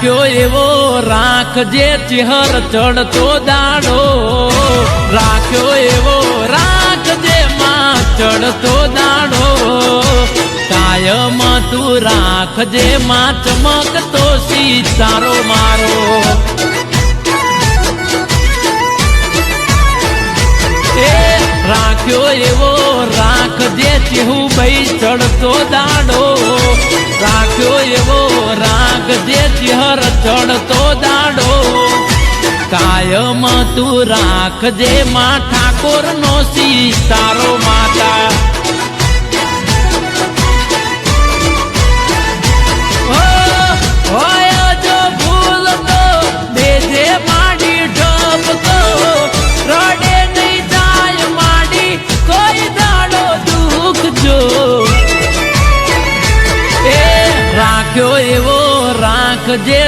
રાખ્યો એવો રાખજે ચિહર ચડતો દાડો, રાખ્યો એવો રાખજે માં ચડતો દાડો, કાયમ તું રાખજે માં ચમકતો સિતારો મારો. રાખ્યો એવો રાખજે ચિહું ભાઈ ચડતો દાડો, રાખ્યો એવો રાખજે ચિહર ચડતો દાડો, કાયમ તું રાખજે માં ઠાકોર નો સિતારો માતા. હોય જો ભૂલ તો દેજે માડી ઢબકો, રડે નહીં જાય માડી કોઈ દાડો દુઃખ જો. એ રાખ્યો એવો રાખજે